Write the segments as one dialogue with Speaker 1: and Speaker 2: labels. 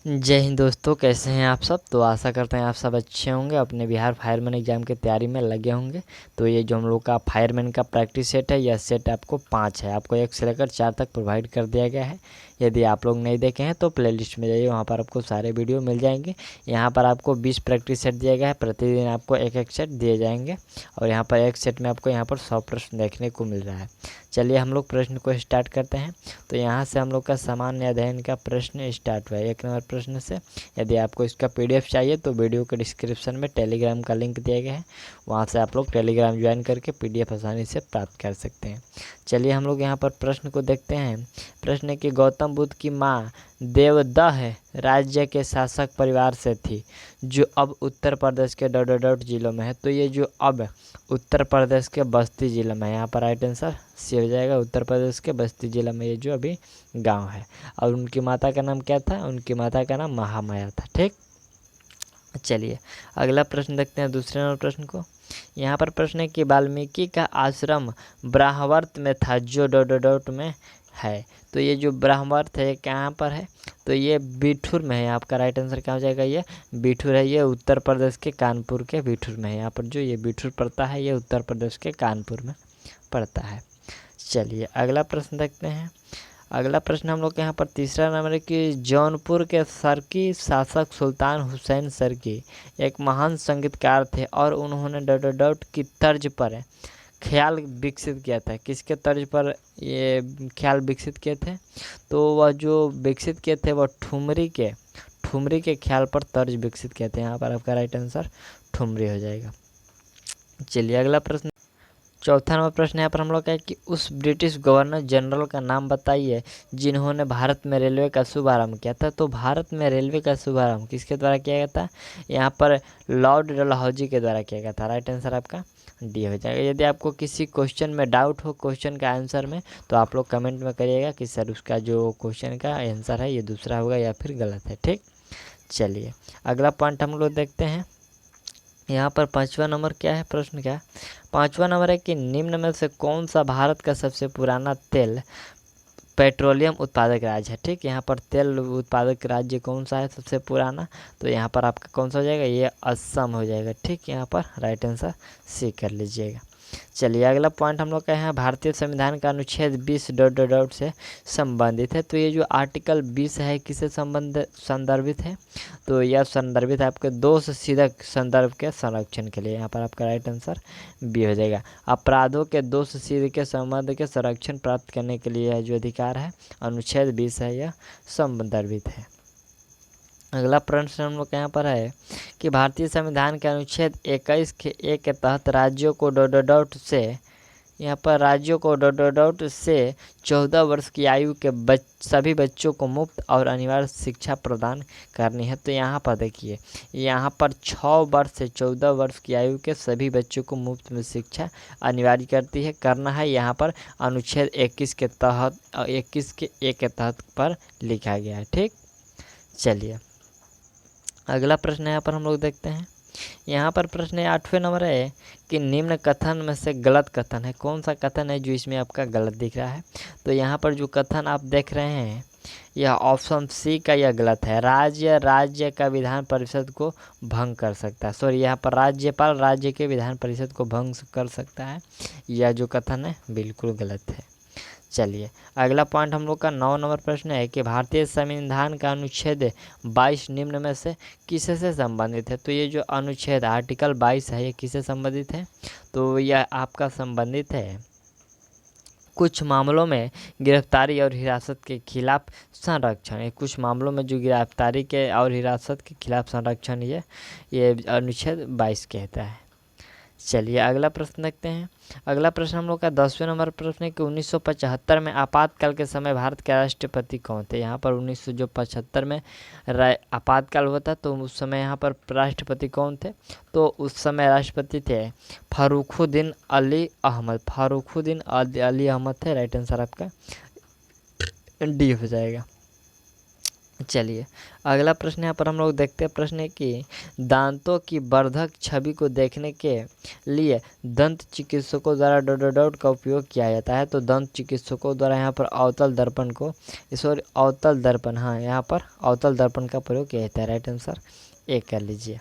Speaker 1: जय हिंद दोस्तों, कैसे हैं आप सब। तो आशा करते हैं आप सब अच्छे होंगे, अपने बिहार फायरमैन एग्ज़ाम की तैयारी में लगे होंगे। तो ये जो हम लोग का फायरमैन का प्रैक्टिस सेट है, यह सेट आपको 5 है, आपको 1 से लेकर 4 तक प्रोवाइड कर दिया गया है। यदि आप लोग नहीं देखे हैं तो प्लेलिस्ट में जाइए, वहाँ पर आपको सारे वीडियो मिल जाएंगे। यहाँ पर आपको 20 प्रैक्टिस सेट दिया गया है, प्रतिदिन आपको एक एक सेट दिए जाएंगे और यहाँ पर एक सेट में आपको यहाँ पर 100 प्रश्न देखने को मिल रहा है। चलिए हम लोग प्रश्न को स्टार्ट करते हैं। तो यहाँ से हम लोग का सामान्य अध्ययन का प्रश्न स्टार्ट हुआ है 1 नंबर प्रश्न से। यदि आपको इसका PDF चाहिए तो वीडियो के डिस्क्रिप्शन में टेलीग्राम का लिंक दिया गया है, वहाँ से आप लोग टेलीग्राम ज्वाइन करके PDF आसानी से प्राप्त कर सकते हैं। चलिए हम लोग यहाँ पर प्रश्न को देखते हैं। प्रश्न है कि गौतम बुद्ध की माँ देवदह राज्य के शासक परिवार से थी, जो अब उत्तर प्रदेश के डॉट जिलों में है। तो ये जो अब उत्तर प्रदेश के बस्ती जिले में है, यहाँ पर राइट आंसर सी हो जाएगा। उत्तर प्रदेश के बस्ती जिले में ये जो अभी गांव है। और उनकी माता का नाम क्या था? उनकी माता का नाम महामाया था। ठीक, चलिए अगला प्रश्न देखते हैं, दूसरे नंबर प्रश्न को। यहाँ पर प्रश्न है कि वाल्मीकि का आश्रम ब्रह्मावर्त में था, जो डॉट में है। तो ये जो ब्रह्मावर्त है कहाँ पर है? तो ये बिठूर में है। आपका राइट आंसर क्या हो जाएगा? ये बिठूर है। ये उत्तर प्रदेश के कानपुर के बिठूर में है। यहाँ पर जो ये बिठूर पड़ता है, ये उत्तर प्रदेश के कानपुर में पड़ता है। चलिए अगला प्रश्न देखते हैं। अगला प्रश्न हम लोग के यहाँ पर तीसरा नंबर है कि जौनपुर के सरकी शासक सुल्तान हुसैन सरकी एक महान संगीतकार थे और उन्होंने डॉट की तर्ज पर ख्याल विकसित किया था। किसके तर्ज पर ये ख्याल विकसित किए थे? तो वह जो विकसित किए थे वह ठुमरी के ख्याल पर तर्ज विकसित किए थे। यहाँ पर आपका राइट आंसर ठुमरी हो जाएगा। चलिए अगला प्रश्न, चौथा नंबर प्रश्न यहाँ पर हम लोग का है कि उस ब्रिटिश गवर्नर जनरल का नाम बताइए जिन्होंने भारत में रेलवे का शुभारंभ किया था। तो भारत में रेलवे का शुभारंभ किसके द्वारा किया गया था? यहाँ पर लॉर्ड डलहौजी के द्वारा किया गया था। राइट आंसर आपका डी हो जाएगा। यदि आपको किसी क्वेश्चन में डाउट हो क्वेश्चन का आंसर में, तो आप लोग कमेंट में करिएगा कि सर उसका जो क्वेश्चन का आंसर है ये दूसरा होगा या फिर गलत है। ठीक, चलिए अगला पॉइंट हम लोग देखते हैं। यहाँ पर 5वां नंबर क्या है? प्रश्न क्या है? 5वां नंबर है कि निम्न में से कौन सा भारत का सबसे पुराना तेल पेट्रोलियम उत्पादक राज्य है? ठीक, यहाँ पर तेल उत्पादक राज्य कौन सा है सबसे पुराना? तो यहाँ पर आपका कौन सा हो जाएगा? ये असम हो जाएगा। ठीक, यहाँ पर राइट आंसर सी कर लीजिएगा। चलिए अगला पॉइंट हम लोग का है भारतीय संविधान का अनुच्छेद 20 डॉट से संबंधित है। तो ये जो आर्टिकल 20 है किससे संदर्भित है? तो यह संदर्भित है आपके दोष सिद्धक संदर्भ के संरक्षण के लिए। यहाँ पर आपका राइट आंसर बी हो जाएगा। अपराधों के दोष सिद्ध के संबंध के संरक्षण प्राप्त करने के लिए यह जो अधिकार है अनुच्छेद 20 है, यह संदर्भित है। अगला प्रश्न हम लोग यहाँ पर है कि भारतीय संविधान के अनुच्छेद 21 के ए के तहत राज्यों को डॉट से, यहाँ पर राज्यों को डॉट से 14 वर्ष की आयु के सभी बच्चों को मुफ्त और अनिवार्य शिक्षा प्रदान करनी है। तो यहाँ पर देखिए, यहाँ पर 6 वर्ष से 14 वर्ष की आयु के सभी बच्चों को मुफ्त में शिक्षा अनिवार्य करना है। यहाँ पर अनुच्छेद 21 के तहत 21 के ए के तहत पर लिखा गया है। ठीक, चलिए अगला प्रश्न यहाँ पर हम लोग देखते हैं। यहाँ पर प्रश्न 8वें नंबर है कि निम्न कथन में से गलत कथन है। कौन सा कथन है जो इसमें आपका गलत दिख रहा है? तो यहाँ पर जो कथन आप देख रहे हैं यह ऑप्शन सी का यह गलत है। राज्य का विधान परिषद को भंग कर सकता है। सॉरी, यहाँ पर राज्यपाल राज्य के विधान परिषद को भंग कर सकता है, यह जो कथन है बिल्कुल गलत है। चलिए अगला पॉइंट हम लोग का 9 नंबर प्रश्न है कि भारतीय संविधान का अनुच्छेद 22 निम्न में से किससे संबंधित है? तो ये जो अनुच्छेद आर्टिकल 22 है ये किससे संबंधित है? तो यह आपका संबंधित है कुछ मामलों में गिरफ्तारी और हिरासत के खिलाफ संरक्षण। कुछ मामलों में जो गिरफ्तारी के और हिरासत के खिलाफ संरक्षण ये अनुच्छेद 22 कहता है। चलिए अगला प्रश्न देखते हैं। अगला प्रश्न हम लोग का 10वें नंबर प्रश्न है कि 1975 में आपातकाल के समय भारत के राष्ट्रपति कौन थे? यहाँ पर 1975 में आपातकाल हुआ था, तो उस समय यहाँ पर राष्ट्रपति कौन थे? तो उस समय राष्ट्रपति थे फर्रुखुद्दीन अली अहमद। फर्रुखुद्दीन अली अहमद थे। राइट आंसर आपका डी हो जाएगा। चलिए अगला प्रश्न यहाँ पर हम लोग देखते हैं। प्रश्न है कि दांतों की वर्धक छवि को देखने के लिए दंत चिकित्सकों द्वारा डॉट डॉट डॉट का उपयोग किया जाता है। तो दंत चिकित्सकों द्वारा यहाँ पर अवतल दर्पण को, सॉरी अवतल दर्पण, हाँ यहाँ पर अवतल दर्पण का प्रयोग किया जाता है। राइट आंसर ए कर लीजिए।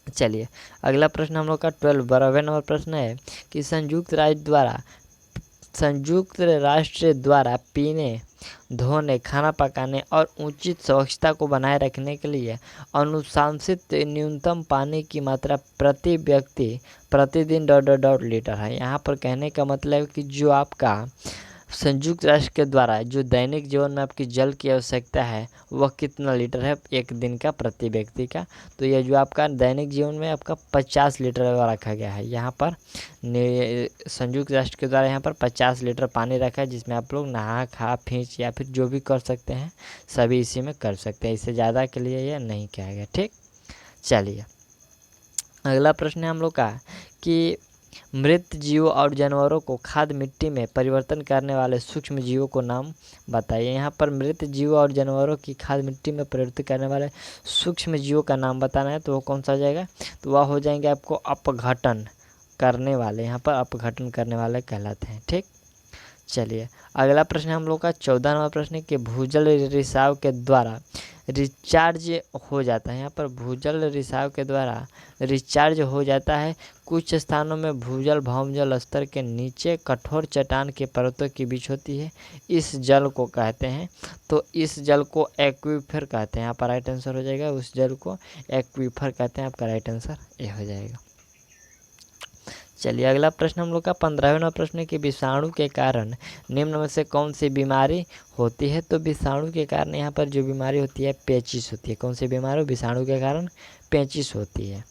Speaker 1: चलिए अगला प्रश्न हम लोग का 12 नंबर प्रश्न है कि संयुक्त राष्ट्र द्वारा पीने, धोने, खाना पकाने और उचित स्वच्छता को बनाए रखने के लिए अनुशंसित न्यूनतम पानी की मात्रा प्रति व्यक्ति प्रतिदिन डॉट डॉट डॉट लीटर है। यहाँ पर कहने का मतलब है कि जो आपका संयुक्त राष्ट्र के द्वारा जो दैनिक जीवन में आपकी जल की आवश्यकता है वह कितना लीटर है एक दिन का प्रति व्यक्ति का। तो यह जो आपका दैनिक जीवन में आपका 50 लीटर रखा गया है। यहाँ पर संयुक्त राष्ट्र के द्वारा यहाँ पर 50 लीटर पानी रखा है, जिसमें आप लोग नहा खा खींच या फिर जो भी कर सकते हैं सभी इसी में कर सकते हैं। इससे ज़्यादा के लिए यह नहीं किया गया। ठीक, चलिए अगला प्रश्न है हम लोग का कि मृत जीवों और जानवरों को खाद मिट्टी में परिवर्तन करने वाले सूक्ष्म जीवों को नाम बताइए। यहाँ पर मृत जीवों और जानवरों की खाद मिट्टी में परिवर्तित करने वाले सूक्ष्म जीवों का नाम बताना है। तो वो कौन सा हो जाएगा? तो वह हो जाएंगे आपको अपघटन करने वाले, यहाँ पर अपघटन करने वाले कहलाते हैं। ठीक, चलिए अगला प्रश्न हम लोग का 14 नंबर प्रश्न है कि भूजल रिसाव के द्वारा रिचार्ज हो जाता है। यहाँ पर भूजल रिसाव के द्वारा रिचार्ज हो जाता है। कुछ स्थानों में भूजल भौमजल स्तर के नीचे कठोर चट्टान के परतों के बीच होती है। इस जल को कहते हैं, तो इस जल को एक्वीफर कहते हैं। यहाँ पर राइट आंसर हो जाएगा, उस जल को एक्वीफर कहते हैं। आपका राइट आंसर ये हो जाएगा। चलिए अगला प्रश्न हम लोग का 15वां प्रश्न है कि विषाणु के कारण निम्न में से कौन सी बीमारी होती है। तो विषाणु के कारण यहाँ पर जो बीमारी होती है पेचिश होती है। कौन सी बीमारी विषाणु के कारण पेचिश होती है।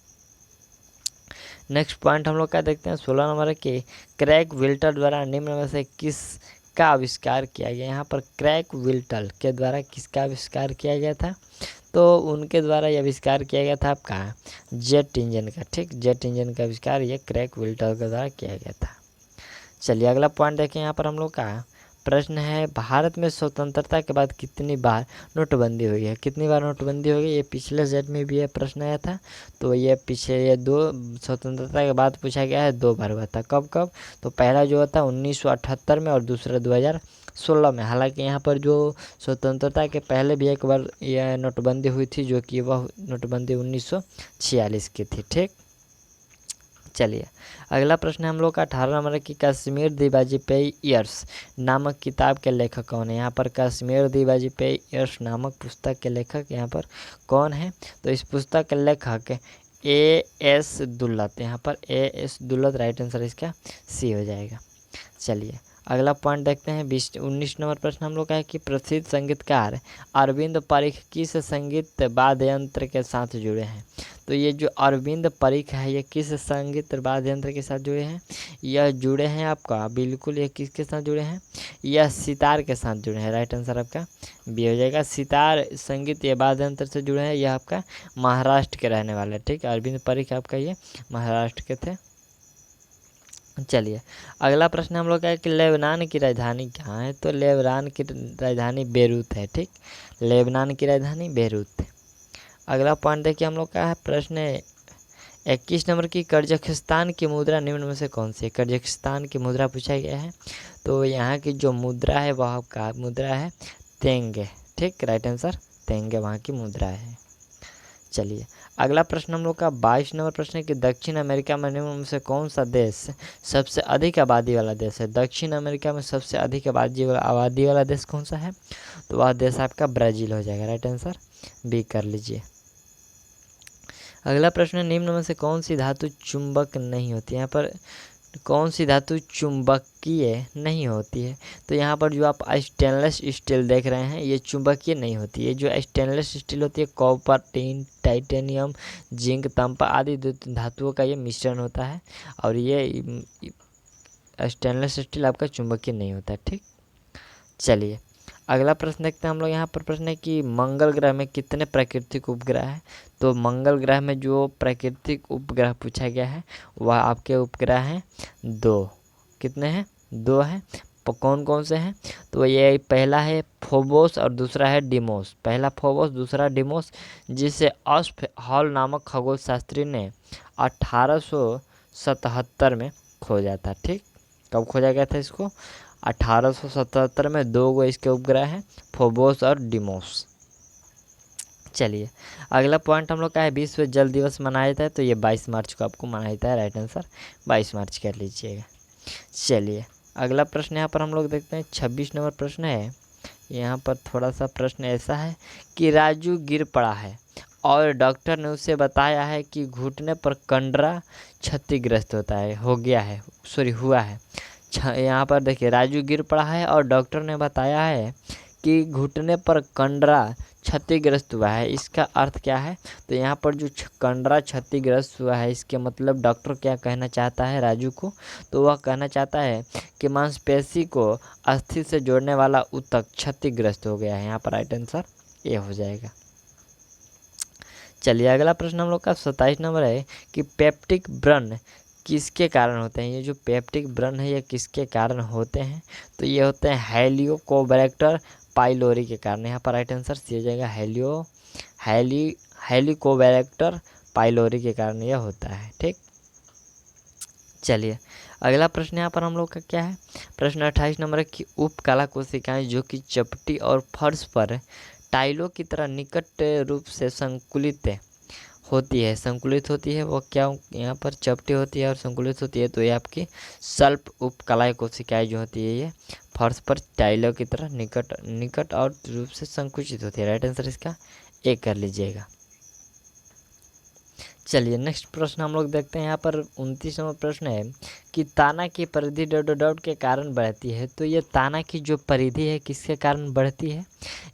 Speaker 1: नेक्स्ट पॉइंट हम लोग का देखते हैं 16 नंबर है कि क्रैग विल्टर द्वारा निम्न में से किस का आविष्कार किया गया। यहाँ पर क्रैग विल्टर के द्वारा किसका आविष्कार किया गया था? तो उनके द्वारा यह आविष्कार किया गया था आपका जेट इंजन का। ठीक, जेट इंजन का आविष्कार ये क्रैग विल्टर के द्वारा किया गया था। चलिए अगला पॉइंट देखें। यहाँ पर हम लोग का प्रश्न है भारत में स्वतंत्रता के बाद कितनी बार नोटबंदी हुई है। कितनी बार नोटबंदी हुई है? ये पिछले सेट में भी ये प्रश्न आया था। तो ये पीछे ये दो स्वतंत्रता के बाद पूछा गया है, 2 बार हुआ था। कब कब? तो पहला जो हुआ था 1978 में और दूसरा 2016 में। हालांकि यहाँ पर जो स्वतंत्रता के पहले भी एक बार यह नोटबंदी हुई थी, जो कि वह नोटबंदी 1946 की थी। ठीक, चलिए अगला प्रश्न हम लोग का 18 नंबर की कश्मीर दी वाजपेयीर्स नामक किताब के लेखक कौन है। यहाँ पर कश्मीर दी वाजपेयीर्स नामक पुस्तक के लेखक यहाँ पर कौन है? तो इस पुस्तक के लेखक A.S. दुल्लत। यहाँ पर A.S. दुल्लत राइट आंसर इसका सी हो जाएगा। चलिए अगला पॉइंट देखते हैं 19 नंबर प्रश्न हम लोग का है कि प्रसिद्ध संगीतकार अरविंद परीख किस संगीत वाद्य यंत्र के साथ जुड़े हैं। तो ये जो अरविंद परीख है ये किस संगीत वाद्य यंत्र के साथ जुड़े हैं? यह जुड़े हैं आपका बिल्कुल, ये किसके साथ जुड़े हैं? यह सितार के साथ जुड़े हैं। राइट आंसर आपका बी हो जाएगा। सितार संगीत ये वाद्य यंत्र से जुड़े हैं। यह आपका महाराष्ट्र के रहने वाले। ठीक, अरविंद परीख आपका ये महाराष्ट्र के थे। चलिए अगला प्रश्न हम लोग का है कि लेबनान की राजधानी कहाँ है। तो लेबनान की राजधानी बेरूत है। ठीक, लेबनान की राजधानी बेरूत है। अगला पॉइंट देखिए हम लोग का है प्रश्न 21 नंबर की कजाकिस्तान की मुद्रा निम्न में से कौन सी है। कजाकिस्तान की मुद्रा पूछा गया है। तो यहाँ की जो मुद्रा है वह आपका मुद्रा है तेंगे। ठीक, राइट आंसर तेंगे वहाँ की मुद्रा है। चलिए अगला प्रश्न हम लोग का 22 नंबर प्रश्न है कि दक्षिण अमेरिका में निम्न में से कौन सा देश सबसे अधिक आबादी वाला देश है। दक्षिण अमेरिका में सबसे अधिक आबादी वाला देश कौन सा है? तो वह देश आपका ब्राज़ील हो जाएगा। राइट आंसर बी कर लीजिए। अगला प्रश्न निम्न में से कौन सी धातु चुंबक नहीं होती। यहाँ पर कौन सी धातु चुंबकीय नहीं होती है। तो यहाँ पर जो आप स्टेनलेस स्टील देख रहे हैं ये चुंबकीय नहीं होती है। जो स्टेनलेस स्टील होती है कॉपर, टिन, टाइटेनियम, जिंक, तांबा आदि धातुओं का ये मिश्रण होता है और ये स्टेनलेस स्टील आपका चुंबकीय नहीं होता है। ठीक, चलिए अगला प्रश्न देखते हैं हम लोग। यहाँ पर प्रश्न है कि मंगल ग्रह में कितने प्राकृतिक उपग्रह हैं। तो मंगल ग्रह में जो प्राकृतिक उपग्रह पूछा गया है वह आपके उपग्रह हैं 2। कितने हैं? 2 हैं। कौन कौन से हैं? तो ये पहला है फोबोस और दूसरा है डिमोस। पहला फोबोस, दूसरा डिमोस, जिसे ऑस्फ हॉल नामक खगोल शास्त्री ने 1877 में खोजा था। ठीक, कब खोजा गया था इसको? 1877 में। 2 गो इसके उपग्रह हैं, फोबोस और डिमोस। चलिए अगला पॉइंट हम लोग का है विश्व जल दिवस मनाया जाता है, तो ये 22 मार्च को आपको मनाया जाता है। राइट आंसर 22 मार्च कर लीजिएगा। चलिए अगला प्रश्न यहाँ पर हम लोग देखते हैं, 26 नंबर प्रश्न है। यहाँ पर थोड़ा सा प्रश्न ऐसा है कि राजू गिर पड़ा है और डॉक्टर ने उसे बताया है कि घुटने पर कंडरा क्षतिग्रस्त हुआ है। यहाँ पर देखिए, राजू गिर पड़ा है और डॉक्टर ने बताया है कि घुटने पर कंडरा क्षतिग्रस्त हुआ है। इसका अर्थ क्या है? तो यहाँ पर जो कंडरा क्षतिग्रस्त हुआ है, इसके मतलब डॉक्टर क्या कहना चाहता है राजू को? तो वह कहना चाहता है कि मांसपेशी को अस्थि से जोड़ने वाला ऊतक क्षतिग्रस्त हो गया है। यहाँ पर राइट आंसर ए हो जाएगा। चलिए अगला प्रश्न हम लोग का 27 नंबर है कि पेप्टिक व्रण किसके कारण होते हैं? ये जो पेप्टिक व्रण है ये किसके कारण होते हैं? तो ये होते हैं हेलिकोबैक्टर पाइलोरी के कारण। यहाँ पर राइट आंसर सी हो जाएगा, हेलिकोबैक्टर पाइलोरी के कारण यह होता है। ठीक, चलिए अगला प्रश्न यहाँ पर हम लोग का क्या है? प्रश्न 28 नंबर है कि उपकला कोशिकाएं जो कि चपटी और फर्श पर टाइलों की तरह निकट रूप से संकुलित होती है, वो क्या यहाँ पर चपटी होती है और संकुलित होती है? तो ये आपकी सल्प उपकला कोशिकाएं जो होती है ये फर्श पर टाइलों की तरह निकट और रूप से संकुचित होती है। राइट आंसर इसका ए कर लीजिएगा। चलिए नेक्स्ट प्रश्न हम लोग देखते हैं। यहाँ पर 29 नंबर प्रश्न है कि ताना की परिधि डॉट के कारण बढ़ती है। तो ये ताना की जो परिधि है किसके कारण बढ़ती है?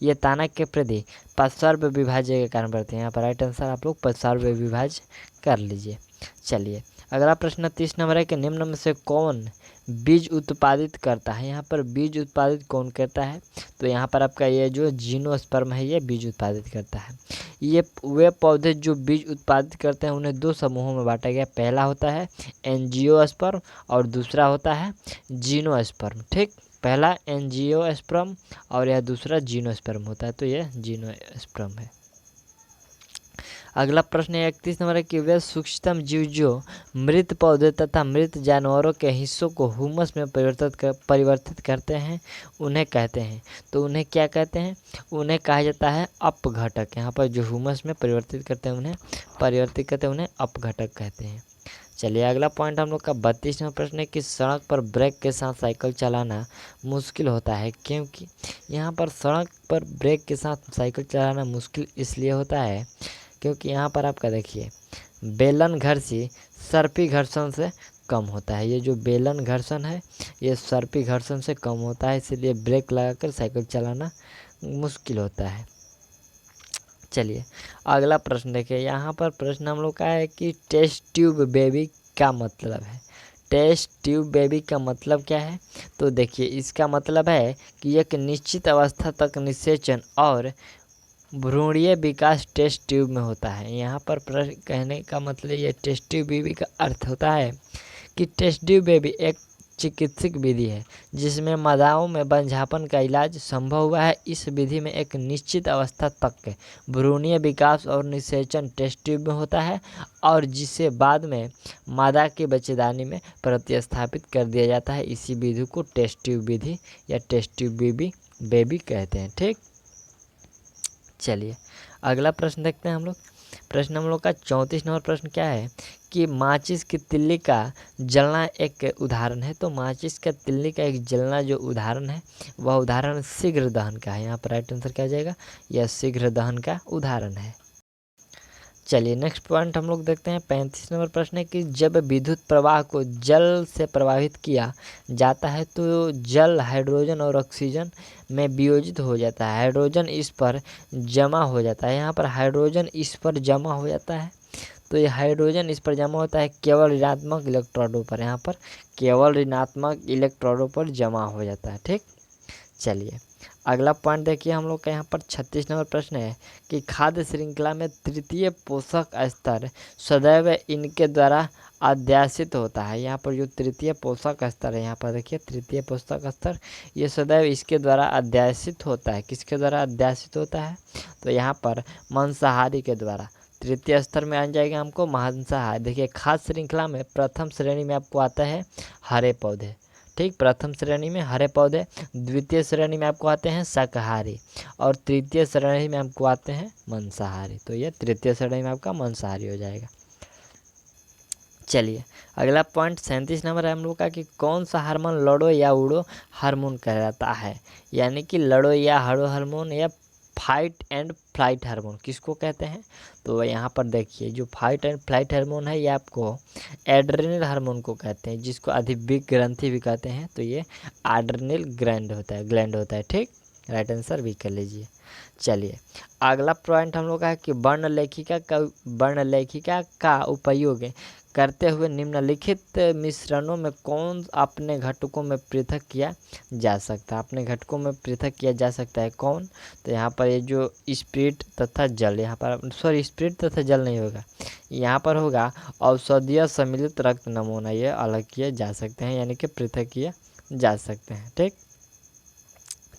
Speaker 1: ये ताना की परिधि पश्चर्य विभाज्य के कारण बढ़ती है। यहाँ पर राइट आंसर आप लोग पश्चर्य विभाज्य कर लीजिए। चलिए अगला प्रश्न 30 नंबर है कि निम्न में से कौन बीज उत्पादित करता है? यहाँ पर बीज उत्पादित कौन करता है? तो यहाँ पर आपका ये जो जिम्नोस्पर्म है ये बीज उत्पादित करता है। ये वे पौधे जो बीज उत्पादित करते हैं उन्हें 2 समूहों में बांटा गया। पहला होता है एंजियोस्पर्म और दूसरा होता है जिम्नोस्पर्म। ठीक, पहला एंजियोस्पर्म और यह दूसरा जिम्नोस्पर्म होता है, तो यह जिम्नोस्पर्म है। अगला प्रश्न 31 नंबर है कि वे सूक्ष्मतम जीव जो मृत पौधे तथा मृत जानवरों के हिस्सों को हुमस में परिवर्तित करते हैं उन्हें कहते हैं। तो उन्हें क्या कहते हैं? उन्हें कहा जाता है अपघटक। यहाँ पर जो हुमस में परिवर्तित करते हैं उन्हें अपघटक कहते हैं। चलिए अगला पॉइंट हम लोग का 32 नंबर प्रश्न है कि सड़क पर ब्रेक के साथ साइकिल चलाना मुश्किल होता है क्योंकि? यहाँ पर सड़क पर ब्रेक के साथ साइकिल चलाना मुश्किल इसलिए होता है क्योंकि यहाँ पर आपका देखिए बेलन घर्षी सर्पी घर्षण से कम होता है। ये जो बेलन घर्षण है ये सर्पी घर्षण से कम होता है, इसलिए ब्रेक लगाकर साइकिल चलाना मुश्किल होता है। चलिए अगला प्रश्न देखिए। यहाँ पर प्रश्न हम लोग का है कि टेस्ट ट्यूब बेबी का मतलब है। टेस्ट ट्यूब बेबी का मतलब क्या है? तो देखिए इसका मतलब है कि एक निश्चित अवस्था तक निषेचन और भ्रूणीय विकास टेस्ट ट्यूब में होता है। यहाँ पर प्रश्न कहने का मतलब ये टेस्ट ट्यूब बेबी का अर्थ होता है कि टेस्ट ट्यूब बेबी एक चिकित्सक विधि है जिसमें मादाओं में बंझापन का इलाज संभव हुआ है। इस विधि में एक निश्चित अवस्था तक भ्रूणीय विकास और निषेचन टेस्ट ट्यूब में होता है और जिसे बाद में मादा के बच्चेदानी में प्रतिस्थापित कर दिया जाता है। इसी विधि को टेस्ट ट्यूब विधि या टेस्ट ट्यूब बेबी कहते हैं। ठीक, चलिए अगला प्रश्न देखते हैं हम लोग। प्रश्न हम लोग का 34 नंबर प्रश्न क्या है कि माचिस की तिल्ली का जलना एक उदाहरण है। तो माचिस का तिल्ली का एक जलना जो उदाहरण है वह उदाहरण शीघ्र दहन का है। यहाँ पर राइट आंसर क्या आ जाएगा? यह शीघ्र दहन का उदाहरण है। चलिए नेक्स्ट पॉइंट हम लोग देखते हैं। 35 नंबर प्रश्न है कि जब विद्युत प्रवाह को जल से प्रवाहित किया जाता है तो जल हाइड्रोजन और ऑक्सीजन में वियोजित हो जाता है। हाइड्रोजन इस पर जमा हो जाता है। यहाँ पर हाइड्रोजन इस पर जमा हो जाता है, तो ये हाइड्रोजन इस पर जमा होता है केवल ऋणात्मक इलेक्ट्रोडों पर। यहाँ पर केवल ऋणात्मक इलेक्ट्रोडों पर जमा हो जाता है। ठीक, चलिए अगला पॉइंट देखिए हम लोग का यहाँ पर 36 नंबर प्रश्न है कि खाद्य श्रृंखला में तृतीय पोषक स्तर सदैव इनके द्वारा अध्यासित होता है। यहाँ पर जो तृतीय पोषक स्तर है, यहाँ पर देखिए तृतीय पोषक स्तर, ये सदैव इसके द्वारा अध्यासित होता है। किसके द्वारा अध्यासित होता है? तो यहाँ पर मांसाहारी के द्वारा। तृतीय स्तर में आ जाएगा हमको मांसाहारी। देखिए खाद्य श्रृंखला में प्रथम श्रेणी में आपको आता है हरे पौधे, ठीक, प्रथम श्रेणी में हरे पौधे, द्वितीय श्रेणी में आपको आते हैं शाकाहारी, और तृतीय श्रेणी में आपको आते हैं मांसाहारी। तो ये तृतीय श्रेणी में आपका मांसाहारी हो जाएगा। चलिए अगला पॉइंट 37 नंबर है हम लोग का कि कौन सा हार्मोन लड़ो या उड़ो हार्मोन कहलाता है। यानी कि लड़ो या हड़ो हार्मोन या फाइट एंड फ्लाइट हार्मोन किसको कहते हैं? तो यहाँ पर देखिए जो फाइट एंड फ्लाइट हार्मोन है ये आपको एड्रेनल हार्मोन को कहते हैं, जिसको अधिविक ग्रंथि भी कहते हैं। तो ये एड्रेनल ग्लैंड होता है, ठीक, राइट आंसर भी कर लीजिए। चलिए अगला पॉइंट हम लोग का है कि वर्णलेखिका का उपयोग करते हुए निम्नलिखित मिश्रणों में कौन अपने घटकों में पृथक किया जा सकता है? अपने घटकों में पृथक किया जा सकता है कौन? तो यहाँ पर ये जो स्पिरिट तथा जल, यहाँ पर सॉरी स्पिरिट तथा जल नहीं होगा, यहाँ पर होगा औषधीय सम्मिलित रक्त नमूना, ये अलग किए जा सकते हैं, यानी कि पृथक किए जा सकते हैं, ठीक।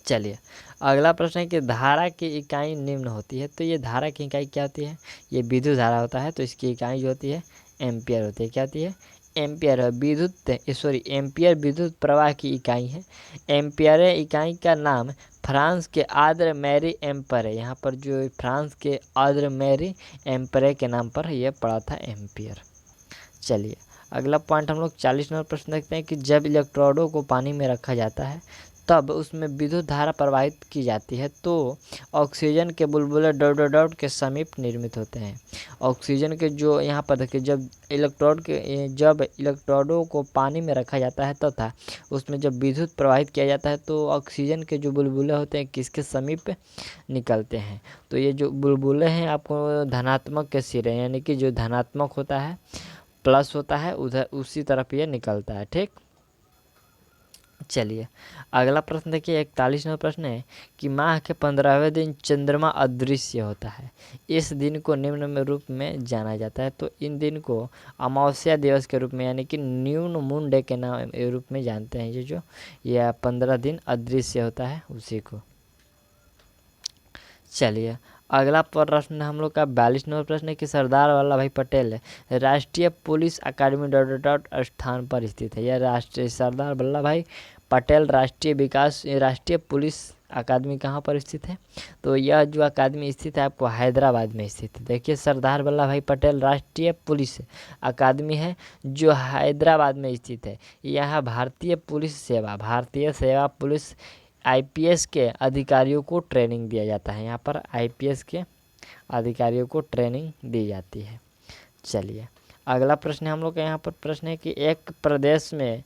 Speaker 1: चलिए अगला प्रश्न है कि धारा की इकाई निम्न होती है। तो ये धारा की इकाई क्या होती है? ये विद्युत धारा होता है, तो इसकी इकाई जो होती है एम्पियर होती है। क्या होती है? एम्पियर। एम्पियर विद्युत प्रवाह की इकाई है। एम्पियर इकाई का नाम फ्रांस के आद्र मैरी एम्पर है। यहाँ पर जो फ्रांस के आद्र मैरी एम्पर के नाम पर यह पड़ा था एम्पियर। चलिए अगला पॉइंट हम लोग 40 नंबर प्रश्न देखते हैं कि जब इलेक्ट्रोडों को पानी में रखा जाता है तब उसमें विद्युत धारा प्रवाहित की जाती है, तो ऑक्सीजन के बुलबुले डॉट डॉट डॉट के समीप निर्मित होते हैं। ऑक्सीजन के जो यहाँ पर देखिए जब इलेक्ट्रोडों को पानी में रखा जाता है तथा उसमें जब विद्युत प्रवाहित किया जाता है तो ऑक्सीजन के जो बुलबुले होते हैं किसके समीप निकलते हैं? तो ये जो बुलबुले हैं आपको धनात्मक के सिरे, यानी कि जो धनात्मक होता है प्लस होता है उधर उसी तरफ ये निकलता है, ठीक। चलिए अगला प्रश्न देखिए 41 नंबर प्रश्न है कि माह के 15वें दिन चंद्रमा अदृश्य होता है। इस दिन को निम्न में रूप में जाना जाता है। तो इन दिन को अमावस्या दिवस के रूप में, यानी कि न्यून मून डे के नाम रूप में जानते हैं। ये जो यह 15 दिन अदृश्य होता है उसी को। चलिए अगला प्रश्न हम लोग का 42 नंबर प्रश्न है कि सरदार वल्लभ भाई पटेल राष्ट्रीय पुलिस अकादमी डॉट डॉट डॉट स्थान पर स्थित है। यह राष्ट्रीय सरदार वल्लभ भाई पटेल राष्ट्रीय पुलिस अकादमी कहाँ पर स्थित है? तो यह जो अकादमी स्थित है आपको हैदराबाद में स्थित है। देखिए सरदार वल्लभ भाई पटेल राष्ट्रीय पुलिस अकादमी है जो हैदराबाद में स्थित है। यहाँ भारतीय सेवा पुलिस आईपीएस के अधिकारियों को ट्रेनिंग दिया जाता है। यहाँ पर आईपीएस के अधिकारियों को ट्रेनिंग दी जाती है। चलिए अगला प्रश्न हम लोग का यहाँ पर प्रश्न है कि एक प्रदेश में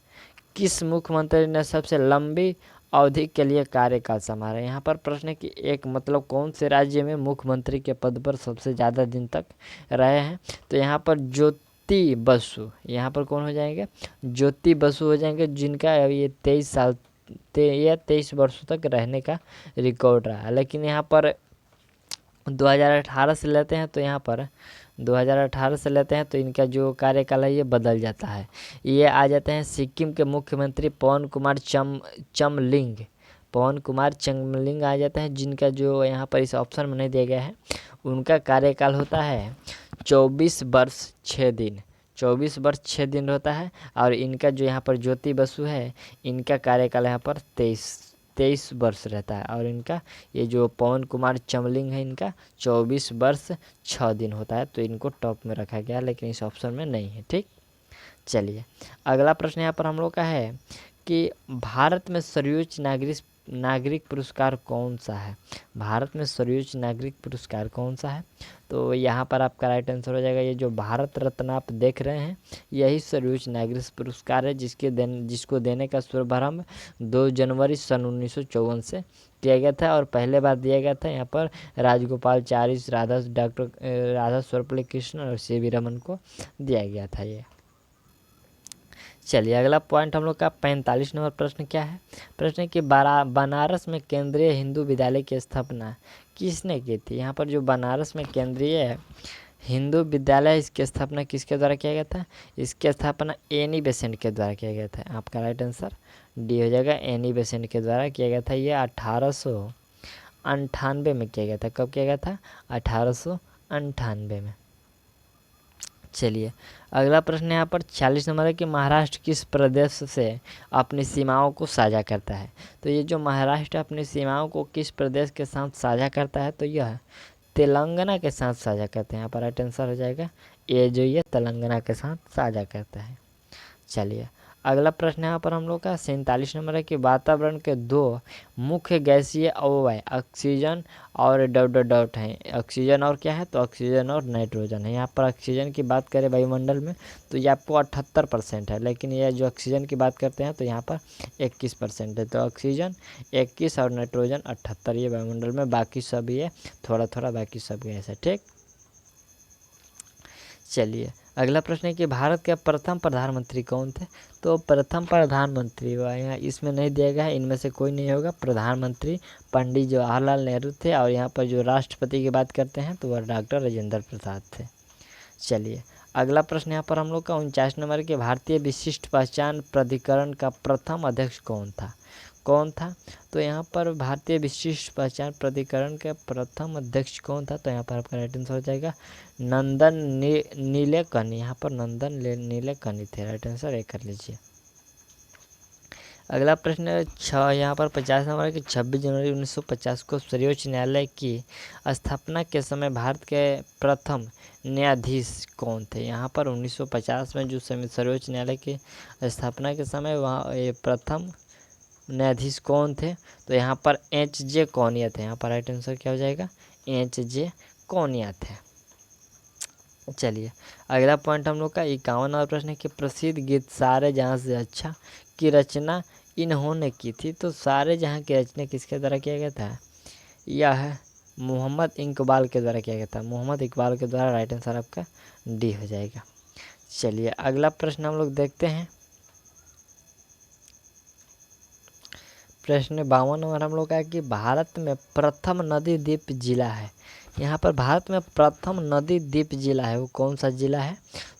Speaker 1: किस मुख्यमंत्री ने सबसे लंबी अवधि के लिए कार्यकाल संभाला? यहाँ पर प्रश्न है कि एक मतलब कौन से राज्य में मुख्यमंत्री के पद पर सबसे ज़्यादा दिन तक रहे हैं? तो यहाँ पर ज्योति बसु, यहाँ पर कौन हो जाएंगे? ज्योति बसु हो जाएंगे, जिनका ये 23 वर्षों तक रहने का रिकॉर्ड रहा। लेकिन यहाँ पर 2018 से लेते हैं तो यहाँ पर 2018 से लेते हैं तो इनका जो कार्यकाल है ये बदल जाता है। ये आ जाते हैं सिक्किम के मुख्यमंत्री पवन कुमार चमलिंग आ जाते हैं, जिनका जो यहाँ पर इस ऑप्शन में नहीं दिया गया है। उनका कार्यकाल होता है 24 वर्ष 6 दिन, 24 वर्ष 6 दिन होता है। और इनका जो यहाँ पर ज्योति बसु है इनका कार्यकाल यहाँ पर 23 वर्ष रहता है। और इनका ये जो पवन कुमार चमलिंग है इनका 24 वर्ष 6 दिन होता है। तो इनको टॉप में रखा गया लेकिन इस ऑप्शन में नहीं है, ठीक। चलिए अगला प्रश्न यहाँ पर हम लोग का है कि भारत में सर्वोच्च नागरिक पुरस्कार कौन सा है? भारत में सर्वोच्च नागरिक पुरस्कार कौन सा है? तो यहाँ पर आपका राइट आंसर हो जाएगा ये जो भारत रत्न आप देख रहे हैं यही सर्वोच्च नागरिक पुरस्कार है, जिसको देने का शुभारंभ 2 जनवरी सन 1954 से किया गया था। और पहले बार दिया गया था यहाँ पर राजगोपालचारी, डॉक्टर राधा सर्वपल्ली कृष्णन और सीवी रमन को दिया गया था ये। चलिए अगला पॉइंट हम लोग का 45 नंबर प्रश्न क्या है। प्रश्न है कि बनारस में केंद्रीय हिंदू विद्यालय की स्थापना किसने की थी। यहाँ पर जो बनारस में केंद्रीय हिंदू विद्यालय, इसकी स्थापना किसके द्वारा किया गया था। इसकी स्थापना एनी बेसेंट के द्वारा किया गया था। आपका राइट आंसर डी हो जाएगा, एनी बेसेंट के द्वारा किया गया था। ये 1898 में किया गया था। कब किया गया था, 1898 में। चलिए अगला प्रश्न यहाँ पर 40 नंबर है कि महाराष्ट्र किस प्रदेश से अपनी सीमाओं को साझा करता है। तो ये जो महाराष्ट्र अपनी सीमाओं को किस प्रदेश के साथ साझा करता है, तो यह तेलंगाना के साथ साझा करते हैं। यहाँ पर राइट आंसर हो जाएगा ये जो ये तेलंगाना के साथ साझा करता है। चलिए अगला प्रश्न यहाँ पर हम लोग का 47 नंबर है कि वातावरण के दो मुख्य गैसीय अवयव ऑक्सीजन और डॉट डॉट डॉट हैं। ऑक्सीजन और क्या है, तो ऑक्सीजन और नाइट्रोजन है। यहाँ पर ऑक्सीजन की बात करें वायुमंडल में तो ये आपको 78% है, लेकिन यह जो ऑक्सीजन की बात करते हैं तो यहाँ पर 21% है। तो ऑक्सीजन 21 और नाइट्रोजन 78 ये वायुमंडल में, बाकी सब ये थोड़ा थोड़ा बाकी सब गैस है। ठीक, चलिए अगला प्रश्न है कि भारत के प्रथम प्रधानमंत्री कौन थे। तो प्रथम प्रधानमंत्री यहाँ इसमें नहीं दिया गया है, इनमें से कोई नहीं होगा। प्रधानमंत्री पंडित जवाहरलाल नेहरू थे, और यहाँ पर जो राष्ट्रपति की बात करते हैं तो वह डॉक्टर राजेंद्र प्रसाद थे। चलिए अगला प्रश्न यहाँ पर हम लोग का 49 नंबर के भारतीय विशिष्ट पहचान प्राधिकरण का प्रथम अध्यक्ष कौन था। तो यहाँ पर भारतीय विशिष्ट पहचान प्राधिकरण के प्रथम अध्यक्ष कौन था, तो यहाँ पर आपका राइट आंसर हो जाएगा नंदन नीलेकनी। यहाँ पर नंदन नीलेकनी थे। राइट आंसर एक कर लीजिए। अगला प्रश्न यहाँ पर 50 नंबर है कि 26 जनवरी 1950 को सर्वोच्च न्यायालय की स्थापना के समय भारत के प्रथम न्यायाधीश कौन थे। यहाँ पर 1950 में जो सर्वोच्च न्यायालय की स्थापना के समय वहाँ ये प्रथम न्यायाधीश कौन थे, तो यहाँ पर एच.जे. कौनिया थे। यहाँ पर राइट आंसर क्या हो जाएगा, एच.जे. कौनिया थे। चलिए अगला पॉइंट हम लोग का 51 नंबर प्रश्न है कि प्रसिद्ध गीत सारे जहाँ से अच्छा की रचना इन्होंने की थी। तो सारे जहाँ की रचना किसके द्वारा किया गया था, यह मोहम्मद इकबाल के द्वारा किया गया था। मोहम्मद इकबाल के द्वारा। राइट आंसर आपका डी हो जाएगा। चलिए अगला प्रश्न हम लोग देखते हैं। प्रश्न 52 नंबर हम लोग का है कि भारत में प्रथम नदी द्वीप जिला है। यहाँ पर भारत में प्रथम नदी द्वीप जिला है, वो कौन सा जिला है,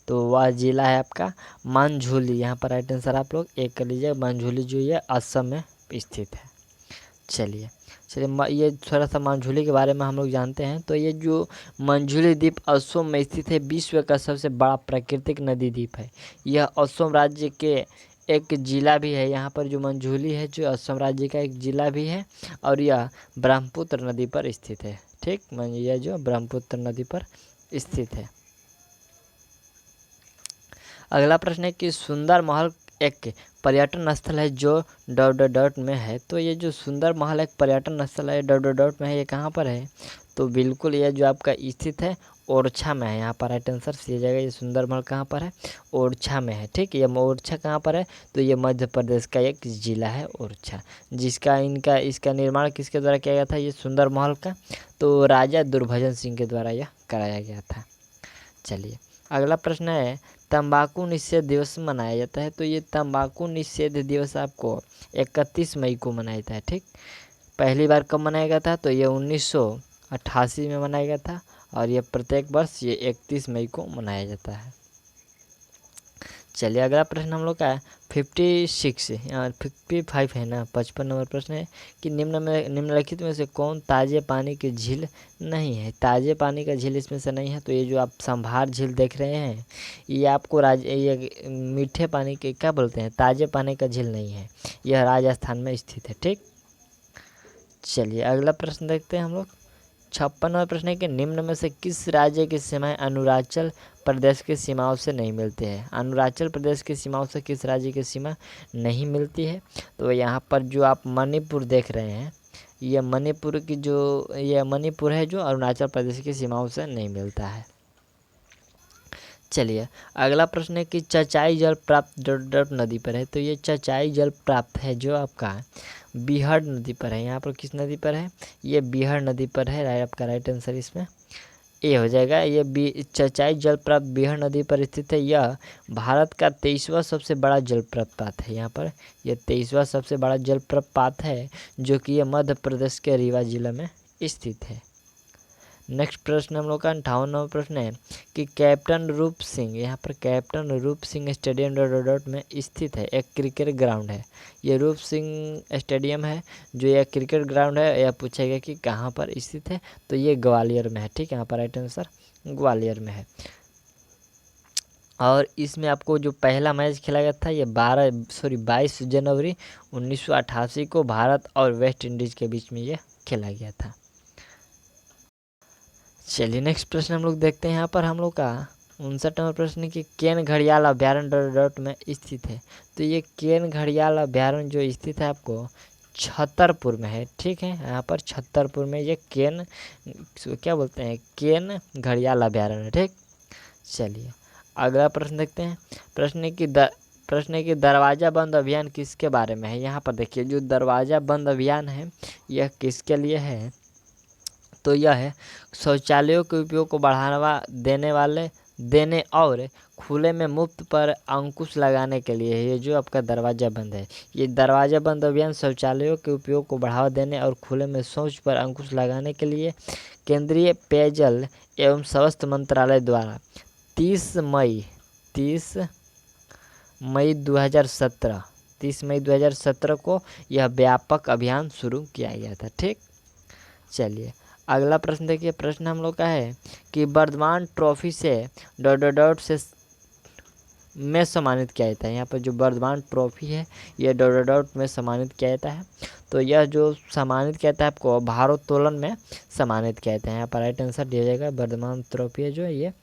Speaker 1: तो वह जिला है आपका मानझुली। यहाँ पर राइट आंसर आप लोग एक कर लीजिए। मानझुली जो ये असम में स्थित है। चलिए ये थोड़ा सा मानझुली के बारे में हम लोग जानते हैं। तो ये जो मानझुली द्वीप असम में स्थित है, विश्व का सबसे बड़ा प्राकृतिक नदी द्वीप है। यह असम राज्य के एक ज़िला भी है। यहाँ पर जो मानझुली है जो असम राज्य का एक ज़िला भी है, और यह ब्रह्मपुत्र नदी पर स्थित है। ठीक, यह जो ब्रह्मपुत्र नदी पर स्थित है। अगला प्रश्न है कि सुंदर महल एक पर्यटन स्थल है जो डॉट डॉट डॉट में है। तो ये जो सुंदर महल एक पर्यटन स्थल है डॉट डॉट डॉट में है, ये कहाँ पर है, तो बिल्कुल ये जो आपका स्थित है ओरछा में है। यहाँ पर राइट आंसर सी जाएगा। ये सुंदर महल कहाँ पर है, ओरछा में है। ठीक, ये ओरछा कहाँ पर है, तो ये मध्य प्रदेश का एक जिला है ओरछा, जिसका इसका निर्माण किसके द्वारा किया गया था, ये सुंदर महल का, तो राजा दुर्भजन सिंह के द्वारा यह कराया गया था। चलिए अगला प्रश्न है तंबाकू निषेध दिवस मनाया जाता है। तो ये तंबाकू निषेध दिवस आपको 31 मई को मनाया जाता है। ठीक, पहली बार कब मनाया गया था, तो ये 1988 में मनाया गया था, और ये प्रत्येक वर्ष ये 31 मई को मनाया जाता है। चलिए अगला प्रश्न हम लोग का 55 है ना, 55 नंबर प्रश्न है कि निम्नलिखित में से कौन ताजे पानी की झील नहीं है। ताजे पानी का झील इसमें से नहीं है। तो ये जो आप संभार झील देख रहे हैं, ये आपको ये मीठे पानी के क्या बोलते हैं, ताजे पानी का झील नहीं है, यह राजस्थान में स्थित है। ठीक, चलिए अगला प्रश्न देखते हैं हम लोग। 56 नंबर प्रश्न है कि निम्न में से किस राज्य की सीमाएं अरुणाचल प्रदेश की सीमाओं से नहीं मिलती है। अरुणाचल प्रदेश की सीमाओं से किस राज्य की सीमा नहीं मिलती है, तो यहाँ पर जो आप मणिपुर देख रहे हैं, ये मणिपुर है जो अरुणाचल प्रदेश की सीमाओं से नहीं मिलता है। चलिए अगला प्रश्न है कि चचाई जल प्राप्त डॉट डॉट नदी पर है। तो ये चचाई जल प्राप्त है जो आपका बिहार नदी पर है। यहाँ पर किस नदी पर है, ये बिहार नदी पर है। आपका राइट आंसर इसमें ए हो जाएगा। ये चचाई जलप्रपात बिहार नदी पर स्थित है। यह भारत का 23वां सबसे बड़ा जलप्रपात है। यहाँ पर यह 23वां सबसे बड़ा जलप्रपात है, जो कि ये मध्य प्रदेश के रीवा जिला में स्थित है। नेक्स्ट प्रश्न हम लोग का 58वां प्रश्न है कि कैप्टन रूप सिंह, यहाँ पर कैप्टन रूप सिंह स्टेडियम डॉट में स्थित है, एक क्रिकेट ग्राउंड है। ये रूप सिंह स्टेडियम है जो यह क्रिकेट ग्राउंड है। यह पूछा गया कि कहाँ पर स्थित है, तो ये ग्वालियर में है। ठीक है, यहाँ पर राइट आंसर ग्वालियर में है। और इसमें आपको जो पहला मैच खेला गया था ये 22 जनवरी 1988 को भारत और वेस्ट इंडीज़ के बीच में ये खेला गया था। चलिए नेक्स्ट प्रश्न हम लोग देखते हैं। यहाँ पर हम लोग का 59वां प्रश्न कि केन घड़ियाल अभ्यारण्य डॉट में स्थित है। तो ये केन घड़ियाल अभ्यारण्य जो स्थित है आपको छतरपुर में है। ठीक है, यहाँ पर छतरपुर में ये केन क्या बोलते हैं, केन घड़ियाल अभ्यारण्य। ठीक, चलिए अगला प्रश्न देखते हैं। प्रश्न है कि दरवाज़ा बंद अभियान किसके बारे में है। यहाँ पर देखिए जो दरवाज़ा बंद अभियान है यह किसके लिए है, तो यह है शौचालयों के उपयोग को बढ़ावा देने और खुले में मुफ्त पर अंकुश लगाने के लिए है। ये जो आपका दरवाज़ा बंद है, ये दरवाज़ा बंद अभियान शौचालयों के उपयोग को बढ़ावा देने और खुले में शौच पर अंकुश लगाने के लिए केंद्रीय पेयजल एवं स्वास्थ्य मंत्रालय द्वारा 30 मई 2017 को यह व्यापक अभियान शुरू किया गया था। ठीक, चलिए अगला प्रश्न देखिए। प्रश्न हम लोग का है कि वर्धमान ट्रॉफी से डॉट से में सम्मानित किया जाता है। यहाँ पर जो वर्धमान ट्रॉफी है ये डॉट में सम्मानित किया जाता है। तो यह जो सम्मानित किया जाता है आपको भारोत्तोलन में सम्मानित किया जाता है। यहाँ पर राइट आंसर दिया जाएगा। वर्धमान ट्रॉफी है जो ये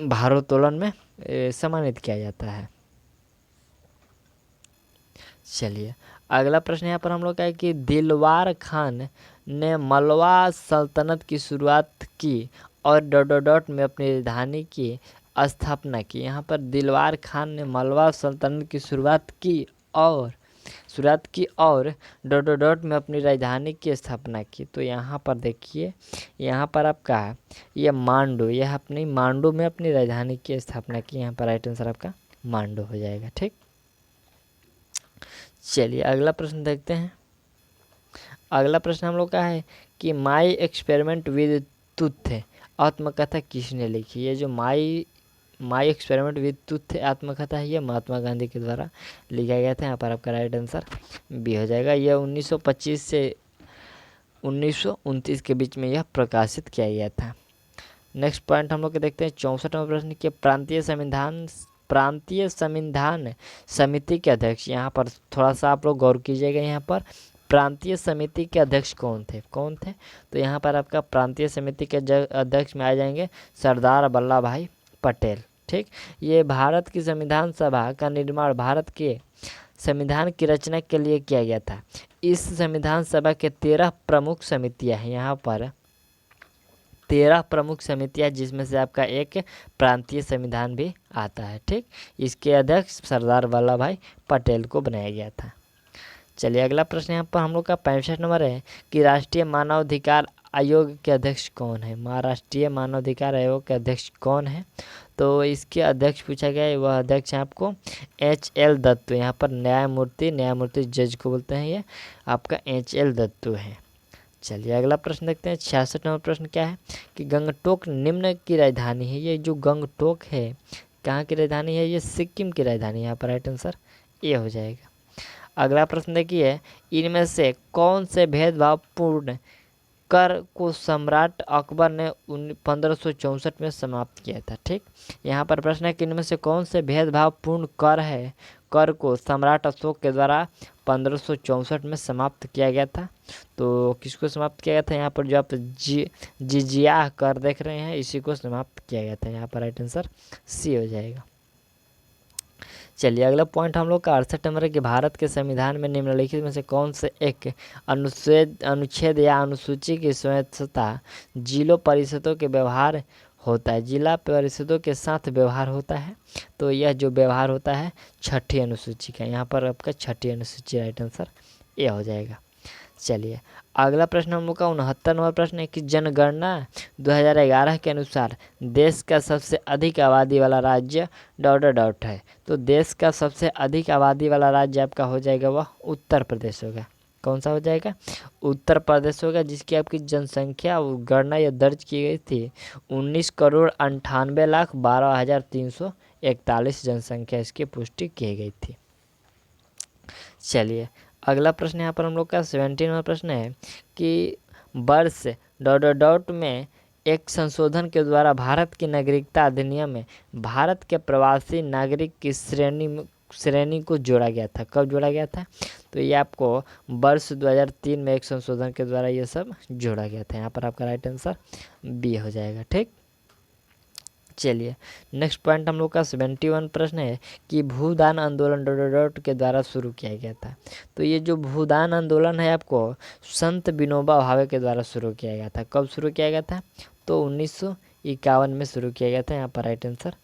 Speaker 1: भारोत्तोलन में सम्मानित किया जाता है। चलिए अगला प्रश्न यहाँ पर हम लोग का है कि दिलवार खान ने मलवा सल्तनत की शुरुआत की और डॉट में अपनी राजधानी की स्थापना की। यहाँ पर दिलवार खान ने मलवा सल्तनत की शुरुआत की और डॉट में अपनी राजधानी की स्थापना की। तो यहाँ पर देखिए, यहाँ पर आपका ये मांडू में अपनी राजधानी की स्थापना की। यहाँ पर राइट आंसर आपका मांडू हो जाएगा। ठीक, चलिए अगला प्रश्न देखते हैं। अगला प्रश्न हम लोग का है कि माई एक्सपेरिमेंट विद टूथ आत्मकथा किसने लिखी। ये जो माई एक्सपेरिमेंट विद टूथ आत्मकथा है ये महात्मा गांधी के द्वारा लिखा गया था। यहाँ पर आपका राइट आंसर बी हो जाएगा। यह 1925 से 1929 के बीच में यह प्रकाशित किया गया था। नेक्स्ट पॉइंट हम लोग देखते हैं 64वां प्रश्न के प्रांतीय संविधान समिति के अध्यक्ष। यहाँ पर थोड़ा सा आप लोग गौर कीजिएगा। यहाँ पर प्रांतीय समिति के अध्यक्ष कौन थे, तो यहाँ पर आपका प्रांतीय समिति के अध्यक्ष में आ जाएंगे सरदार वल्लभ भाई पटेल। ठीक, ये भारत की संविधान सभा का निर्माण भारत के संविधान की रचना के लिए किया गया था। इस संविधान सभा के 13 प्रमुख समितियां हैं। यहाँ पर 13 प्रमुख समितियां, जिसमें से आपका एक प्रांतीय संविधान भी आता है। ठीक, इसके अध्यक्ष सरदार वल्लभ भाई पटेल को बनाया गया था। चलिए अगला प्रश्न यहाँ पर हम लोग का 65 नंबर है कि राष्ट्रीय मानवाधिकार आयोग के अध्यक्ष कौन है। राष्ट्रीय मानवाधिकार आयोग के अध्यक्ष कौन है, तो इसके अध्यक्ष पूछा गया है। वह अध्यक्ष है आपको HL दत्तू। यहाँ पर न्यायमूर्ति जज को बोलते हैं, ये आपका HL दत्तू है। चलिए अगला प्रश्न देखते हैं। 66 नंबर प्रश्न क्या है कि गंगटोक निम्न की राजधानी है। ये जो गंगटोक है कहाँ की राजधानी है, ये सिक्किम की राजधानी है। यहाँ पर राइट आंसर ए हो जाएगा। अगला प्रश्न देखिए, इनमें से कौन से भेदभावपूर्ण कर को सम्राट अकबर ने 1564 में समाप्त किया था। ठीक, यहाँ पर प्रश्न है कि इनमें से कौन से भेदभावपूर्ण कर को सम्राट अशोक के द्वारा 1564 में समाप्त किया गया था। तो किसको समाप्त किया गया था, यहाँ पर जो आप जिजिया कर देख रहे हैं इसी को समाप्त किया गया था। यहाँ पर राइट आंसर सी हो जाएगा। चलिए अगला पॉइंट हम लोग का 68 नंबर है कि भारत के संविधान में निम्नलिखित में से कौन से एक अनुच्छेद या अनुसूची की स्वायत्तता जिलों परिषदों के व्यवहार होता है, जिला परिषदों के साथ व्यवहार होता है। तो यह जो व्यवहार होता है 6ठी अनुसूची का। यहाँ पर आपका 6ठी अनुसूची राइट आंसर ए हो जाएगा। चलिए अगला प्रश्न हम लोग का 69 नंबर प्रश्न है कि जनगणना 2011 के अनुसार देश का सबसे अधिक आबादी वाला राज्य डॉट डॉट डॉट है। तो देश का सबसे अधिक आबादी वाला राज्य आपका हो जाएगा वह उत्तर प्रदेश होगा। कौन सा हो जाएगा? उत्तर प्रदेश होगा, जिसकी आपकी जनसंख्या गणना यह दर्ज की गई थी 19,98,12,341 जनसंख्या इसकी पुष्टि की गई थी। चलिए अगला प्रश्न यहाँ पर हम लोग का 17वां प्रश्न है कि वर्ष डॉट डॉट डॉट में एक संशोधन के द्वारा भारत की नागरिकता अधिनियम में भारत के प्रवासी नागरिक की श्रेणी को जोड़ा गया था। कब जोड़ा गया था? तो ये आपको वर्ष 2003 में एक संशोधन के द्वारा ये सब जोड़ा गया था। यहाँ पर आपका राइट आंसर बी हो जाएगा। ठीक, चलिए नेक्स्ट पॉइंट हम लोग का 71 प्रश्न है कि भूदान आंदोलन डॉट डॉट डॉट के द्वारा शुरू किया गया था। तो ये जो भूदान आंदोलन है आपको संत विनोबा भावे के द्वारा शुरू किया गया था। कब शुरू किया गया था? तो 1951 में शुरू किया गया था। यहाँ पर राइट आंसर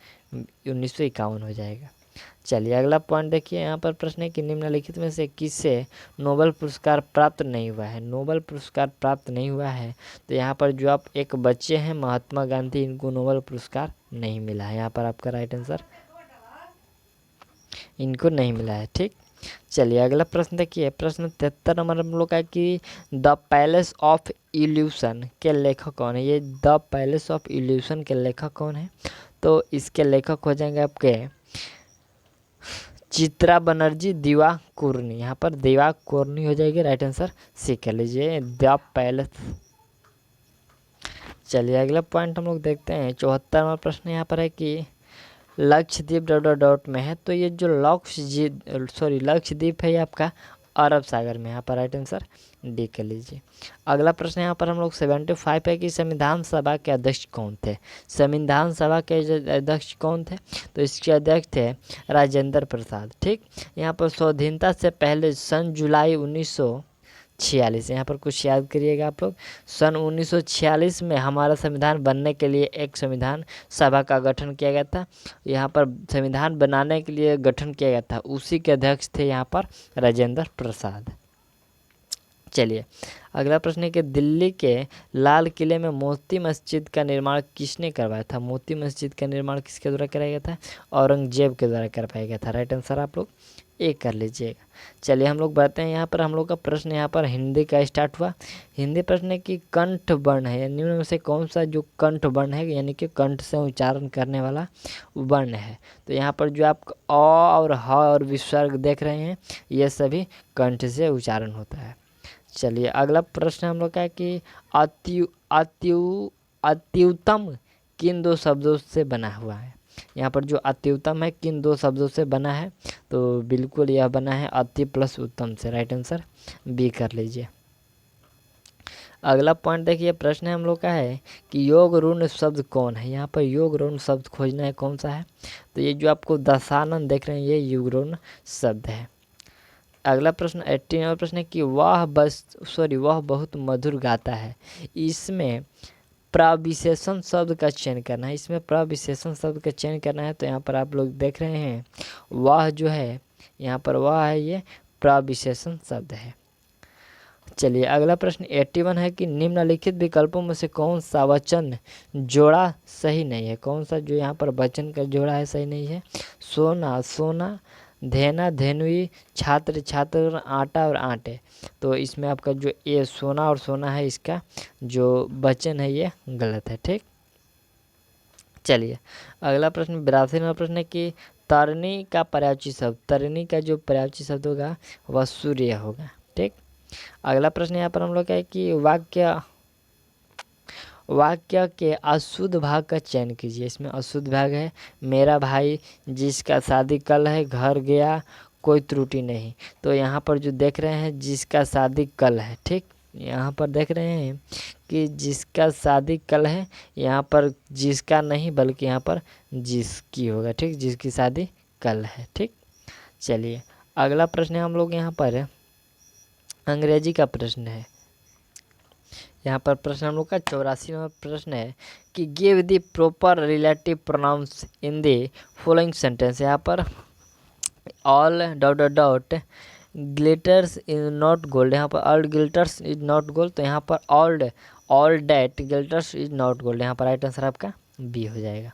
Speaker 1: 1951 हो जाएगा। चलिए अगला पॉइंट देखिए, यहाँ पर प्रश्न है कि निम्नलिखित में से किससे नोबेल पुरस्कार प्राप्त नहीं हुआ है? नोबेल पुरस्कार प्राप्त नहीं हुआ है तो यहाँ पर जो आप एक बच्चे हैं महात्मा गांधी, इनको नोबेल पुरस्कार नहीं मिला है। यहाँ पर आपका राइट आंसर इनको नहीं मिला है। ठीक, चलिए अगला प्रश्न देखिए, प्रश्न 73 नंबर हम लोग का कि द पैलेस ऑफ इल्यूशन के लेखक कौन है? ये द पैलेस ऑफ इल्यूशन के लेखक कौन है? तो इसके लेखक हो जाएंगे आपके चित्रा बनर्जी दिवाकुर्नी। यहाँ पर दिवाकुर्नी हो जाएगी, राइट आंसर सी कर लीजिए, द पैलेस। चलिए अगला पॉइंट हम लोग देखते हैं, 74वां प्रश्न यहाँ पर है कि लक्षद्वीप डॉट डॉट डॉट में है। तो ये जो लक्षद्वीप है ये आपका अरब सागर में। यहाँ पर राइट आंसर डी कर लीजिए। अगला प्रश्न यहाँ पर हम लोग 75 है कि संविधान सभा के अध्यक्ष कौन थे? संविधान सभा के अध्यक्ष कौन थे? तो इसके अध्यक्ष थे राजेंद्र प्रसाद। ठीक, यहाँ पर स्वाधीनता से पहले सन जुलाई 1946, यहाँ पर कुछ याद करिएगा आप लोग, सन 1946 में हमारा संविधान बनने के लिए एक संविधान सभा का गठन किया गया था। यहाँ पर संविधान बनाने के लिए गठन किया गया था, उसी के अध्यक्ष थे यहाँ पर राजेंद्र प्रसाद। चलिए अगला प्रश्न है कि दिल्ली के लाल किले में मोती मस्जिद का निर्माण किसने करवाया था? मोती मस्जिद का निर्माण किसके द्वारा कराया गया था? औरंगजेब के द्वारा करवाया गया था। राइट आंसर आप लोग ए कर लीजिएगा। चलिए हम लोग बढ़ते हैं, यहाँ पर हम लोग का प्रश्न यहाँ पर हिंदी का स्टार्ट हुआ। हिंदी प्रश्न है कि कंठ वर्ण है, निम्न में से कौन सा जो कंठ वर्ण है, यानी कि कंठ से उच्चारण करने वाला वर्ण है? तो यहाँ पर जो आप अ और ह और विसर्ग देख रहे हैं ये सभी कंठ से उच्चारण होता है। चलिए अगला प्रश्न हम लोग का है कि अत्युत्तम किन दो शब्दों से बना हुआ है? यहाँ पर जो अत्युत्तम है किन दो शब्दों से बना है? तो बिल्कुल यह बना है अति प्लस उत्तम से। राइट आंसर बी कर लीजिए। अगला पॉइंट देखिए, प्रश्न हम लोग का है कि योग ऋण शब्द कौन है? यहाँ पर योग ऋण शब्द खोजना है, कौन सा है? तो ये जो आपको दशानन देख रहे हैं ये योग ऋण शब्द है। अगला प्रश्न 18 प्रश्न है कि वह बहुत मधुर गाता है, इसमें प्रविशेषण शब्द का चयन करना है। इसमें प्रविशेषण शब्द का चयन करना है। तो यहाँ पर आप लोग देख रहे हैं वह जो है, यहाँ पर वह है, ये प्रविशेषण शब्द है। चलिए अगला प्रश्न 81 है कि निम्नलिखित विकल्पों में से कौन सा वचन जोड़ा सही नहीं है? कौन सा जो यहाँ पर वचन का जोड़ा है सही नहीं है? सोना सोना, धेना धेनुई, छात्र छात्र, आटा और आटे। तो इसमें आपका जो ये सोना और सोना है इसका जो वचन है ये गलत है। ठीक, चलिए अगला प्रश्न 82 नंबर प्रश्न है कि तरनी का पर्यायवाची शब्द, तरनी का जो पर्यायवाची शब्द होगा वह सूर्य होगा। ठीक, अगला प्रश्न यहाँ पर हम लोग का है कि वाक्य के अशुद्ध भाग का चयन कीजिए। इसमें अशुद्ध भाग है मेरा भाई जिसका शादी कल है घर गया कोई त्रुटि नहीं। तो यहाँ पर जो देख रहे हैं जिसका शादी कल है, ठीक, यहाँ पर देख रहे हैं कि जिसका शादी कल है, यहाँ पर जिसका नहीं बल्कि यहाँ पर जिसकी होगा। ठीक, जिसकी शादी कल है। ठीक, चलिए अगला प्रश्न हम लोग यहाँ पर अंग्रेजी का प्रश्न है। यहाँ पर प्रश्न हम लोग का 84 नंबर प्रश्न है कि give the proper relative pronouns in the following sentence. यहाँ पर all dot dot dot glitters is not gold, यहाँ पर all glitters is not gold, तो यहाँ पर all that glitters is not gold, यहाँ पर राइट आंसर आपका बी हो जाएगा।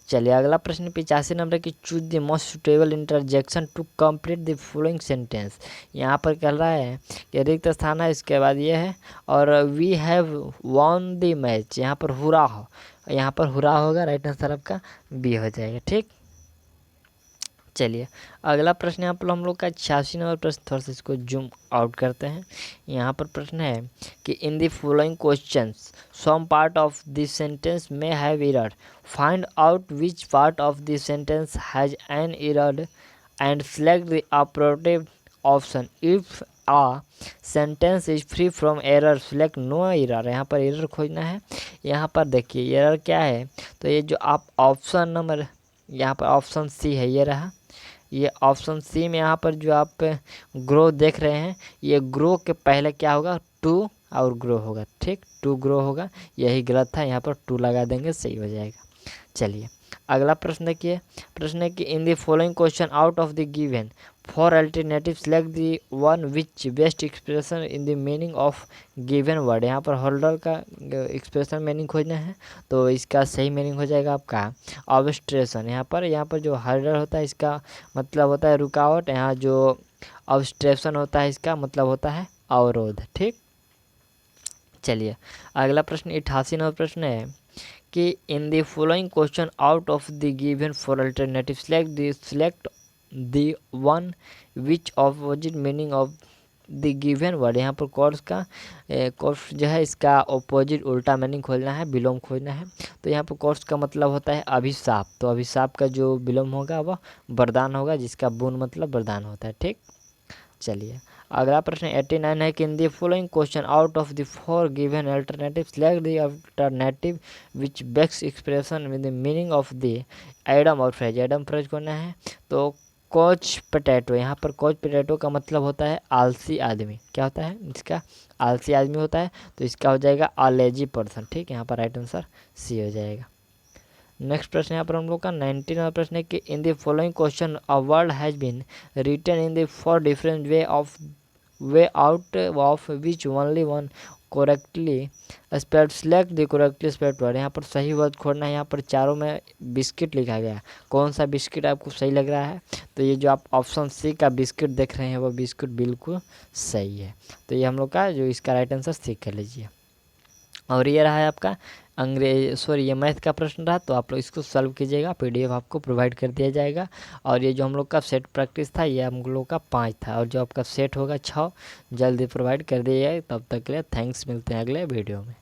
Speaker 1: चलिए अगला प्रश्न 85 नंबर की choose the most suitable interjection to complete the following sentence. यहाँ पर कह रहा है कि रिक्त स्थान है, इसके बाद ये है और we have won the match, यहाँ पर हुरा हो, यहाँ पर हुरा होगा, राइट आंसर आपका बी हो जाएगा। ठीक, चलिए अगला प्रश्न यहाँ पर हम लोग का 86 नंबर प्रश्न, थोड़ा सा इसको जूम आउट करते हैं। यहाँ पर प्रश्न है कि in the following questions some part of this sentence में have error, find out which part of this sentence has an error and select the appropriate option. If a sentence is free from error select no error, यहाँ पर error खोजना है। यहाँ पर देखिए error क्या है, तो ये जो आप ऑप्शन नंबर यहाँ पर ऑप्शन सी है, ये रहा, ये ऑप्शन सी में यहाँ पर जो आप ग्रो देख रहे हैं, ये ग्रो के पहले क्या होगा, टू और ग्रो होगा। ठीक, टू ग्रो होगा, यही गलत था, यहाँ पर टू लगा देंगे, सही हो जाएगा। चलिए अगला प्रश्न देखिए, प्रश्न है कि in the following question out of the given for alternative select the one which best expression in the meaning of given word. यहाँ पर होल्डर का एक्सप्रेशन मीनिंग खोजना है, तो इसका सही मीनिंग हो जाएगा आपका ऑब्स्ट्रेशन। यहाँ पर जो होल्डर होता है इसका मतलब होता है रुकावट, यहाँ जो ऑब्स्ट्रेशन होता है इसका मतलब होता है अवरोध। ठीक, चलिए अगला प्रश्न 88 नंबर प्रश्न है कि in the following question out of the given for alternative select the one which opposite meaning of the given word. यहाँ पर कोर्स का कोर्स जो है इसका ऑपोजिट उल्टा मीनिंग खोजना है, विलोम खोजना है। तो यहाँ पर कोर्स का मतलब होता है अभिशाप, तो अभिशाप का जो विलोम होगा वह वरदान होगा, जिसका बुन मतलब वरदान होता है। ठीक, चलिए अगला प्रश्न 89 है कि in the following question out of the four given alternative select the alternative which best expression with the meaning of the Adam और फ्रेज। एडम फ्रेज करना है, तो कोच पोटैटो, यहाँ पर कोच पोटैटो का मतलब होता है आलसी आदमी। क्या होता है इसका, आलसी आदमी होता है, तो इसका हो जाएगा अ लेजी पर्सन। ठीक, यहाँ पर राइट आंसर सी हो जाएगा। नेक्स्ट प्रश्न यहाँ पर हम लोग का 19वां प्रश्न है कि in the following question a word has been written in the four different way out of which only one correctly spelled select the correctly spelled word. यहाँ पर सही वर्ड खोजना है, यहाँ पर चारों में बिस्किट लिखा गया है, कौन सा बिस्किट आपको सही लग रहा है, तो ये जो आप ऑप्शन सी का बिस्किट देख रहे हैं वो बिस्किट बिल्कुल सही है। तो ये हम लोग का जो इसका राइट आंसर सीख कर लीजिए। और ये रहा है आपका ये मैथ का प्रश्न रहा, तो आप लोग इसको सॉल्व कीजिएगा, पीडीएफ आपको प्रोवाइड कर दिया जाएगा। और ये जो हम लोग का सेट प्रैक्टिस था ये हम लोग का 5 था, और जो आपका सेट होगा 6 जल्दी प्रोवाइड कर दिया जाएगा। तब तक के लिए थैंक्स, मिलते हैं अगले वीडियो में।